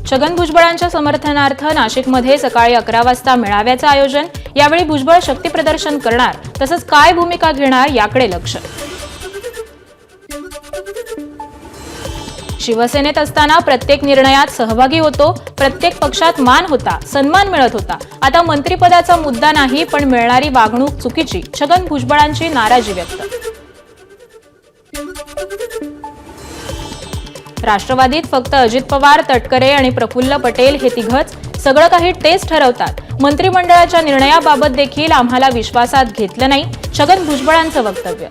छगन भुजबळांच्या समर्थनार्थ नाशिकमध्ये सकाळी 11 वाजता मेळाव्याचं आयोजन। यावेळी भुजबळ शक्ती प्रदर्शन करणार, तसंच काय भूमिका घेणार याकडे लक्ष। शिवसेनेत असताना प्रत्येक निर्णयात सहभागी होतो, प्रत्येक पक्षात मान होता, सन्मान मिळत होता। आता मंत्रिपदाचा मुद्दा नाही, पण मिळणारी वागणूक चुकीची। छगन भुजबळांची नाराजी व्यक्त। राष्ट्रवादीत फक्त अजित पवार, तटकरे आणि प्रफुल्ल पटेल हे तिघच सगळं काही तेच ठरवतात। मंत्रिमंडळाच्या निर्णयाबाबत देखील आम्हाला विश्वासात घेतलं नाही, छगन भुजबळांचं वक्तव्य।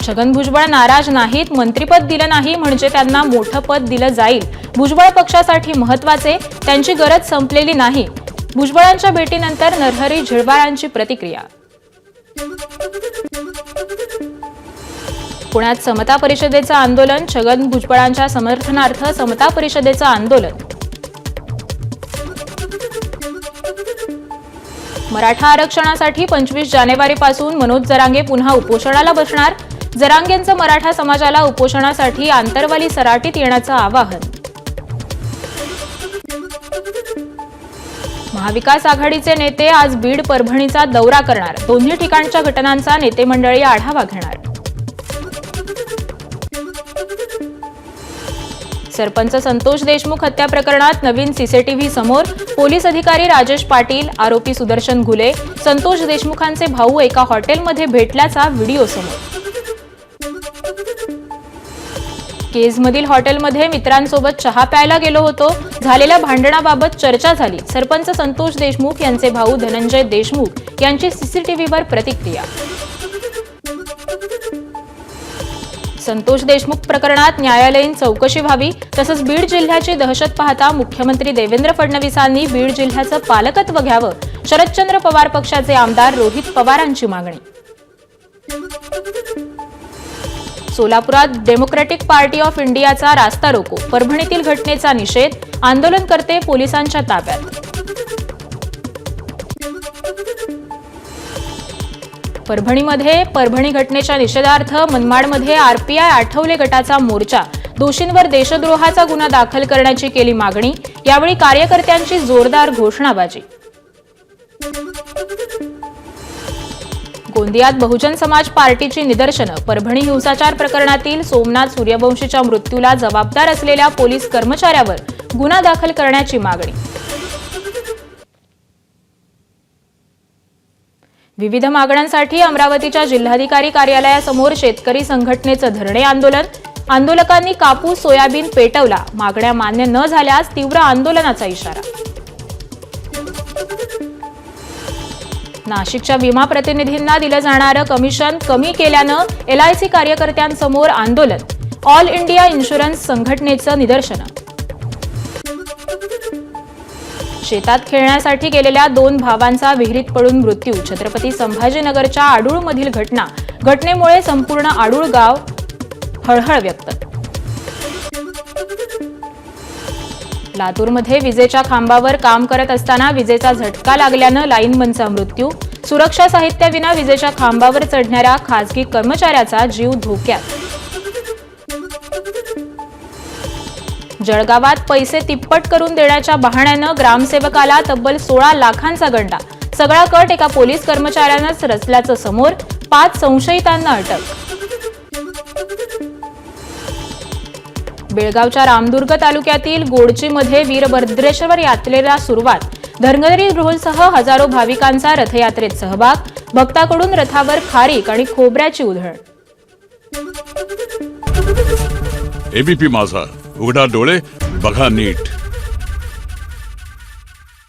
छगन भुजबळ नाराज नाहीत, मंत्रिपद दिलं नाही म्हणजे त्यांना मोठं पद दिलं जाईल। भुजबळ पक्षासाठी महत्त्वाचे, त्यांची गरज संपलेली नाही। भुजबळांच्या भेटीनंतर नरहरी झिरवाळांची प्रतिक्रिया। पुण्यात समता परिषदेचं आंदोलन, छगन भुजबळांच्या समर्थनार्थ समता परिषदेचं आंदोलन। मराठा आरक्षणासाठी 25 जानेवारीपासून मनोज जरांगे पुन्हा उपोषणाला बसणार। जरांगेंचं मराठा समाजाला उपोषणासाठी आंतरवाली सराटीत येण्याचं आवाहन। महाविकास आघाडीचे नेते आज बीड, परभणीचा दौरा करणार। दोन्ही ठिकाणच्या घटनांचा नेते मंडळी आढावा घेणार। सरपंच संतोष देशमुख हत्या प्रकरणात नवीन सीसीटीव्ही समोर। पोलीस अधिकारी राजेश पाटील, आरोपी सुदर्शन घुले, संतोष देशमुखांचे भाऊ एका हॉटेलमध्ये भेटल्याचा व्हिडिओ समोर। केजमधील हॉटेलमध्ये मित्रांसोबत चहा प्यायला गेलो होतो, झालेल्या भांडणाबाबत चर्चा झाली। सरपंच संतोष देशमुख यांचे भाऊ धनंजय देशमुख यांची सीसीटीव्हीवर प्रतिक्रिया। संतोष देशमुख प्रकरणात न्यायालयीन चौकशी व्हावी, तसंच बीड जिल्ह्याची दहशत पाहता मुख्यमंत्री देवेंद्र फडणवीसांनी बीड जिल्ह्याचं पालकत्व घ्यावं। शरदचंद्र पवार पक्षाचे आमदार रोहित पवारांची मागणी। सोलापुरात डेमोक्रॅटिक पार्टी ऑफ इंडियाचा रास्ता रोको, परभणीतील घटनेचा निषेध, आंदोलनकर्ते पोलिसांच्या ताब्यात। परभणीमध्ये परभणी घटनेच्या निषेधार्थ मनमाडमध्ये आरपीआय आठवले गटाचा मोर्चा। दोषींवर देशद्रोहाचा गुन्हा दाखल करण्याची केली मागणी। यावेळी कार्यकर्त्यांची जोरदार घोषणाबाजी। गोंदियात बहुजन समाज पार्टीची निदर्शनं। परभणी हिंसाचार प्रकरणातील सोमनाथ सूर्यवंशीच्या मृत्यूला जबाबदार असलेल्या पोलीस कर्मचाऱ्यावर गुन्हा दाखल करण्याची मागणी। विविध मागण्यांसाठी अमरावतीच्या जिल्हाधिकारी कार्यालयासमोर शेतकरी संघटनेचं धरणे आंदोलन। आंदोलकांनी कापूस, सोयाबीन पेटवला। मागण्या मान्य न झाल्यास तीव्र आंदोलनाचा इशारा। नाशिकच्या विमा प्रतिनिधींना दिलं जाणारं कमिशन कमी केल्यानं LIC कार्यकर्त्यांसमोर आंदोलन। ऑल इंडिया इन्शुरन्स संघटनेचं निदर्शनं। शेतात खेळण्यासाठी गेलेल्या 2 भावांचा विहिरीत पडून मृत्यू। छत्रपती संभाजीनगरच्या आडूळमधील घटना। घटनेमुळे संपूर्ण आडूळ गाव हळहळ व्यक्त। लातूरमध्ये विजेच्या खांबावर काम करत असताना विजेचा झटका लागल्यानं लाईनमनचा मृत्यू। सुरक्षा साहित्याविना विजेच्या खांबावर चढणाऱ्या खासगी कर्मचाऱ्याचा जीव धोक्यात। जळगावात पैसे तिप्पट करून देण्याच्या बहाण्यानं ग्रामसेवकाला तब्बल 16 लाखांचा गंडा। सगळा कट एका पोलीस कर्मचाऱ्यानंच रचल्याचं समोर। 5 संशयितांना अटक। बेळगावच्या रामदुर्ग तालुक्यातील गोडचीमध्ये वीरभद्रेश्वर यात्रेला सुरुवात। धनगरी ढोलसह हजारो भाविकांचा रथयात्रेत सहभाग। भक्तांकडून रथावर खारीक आणि खोबऱ्याची उधळण। एबीपी माझा, उघडा डोळे बघा नीट।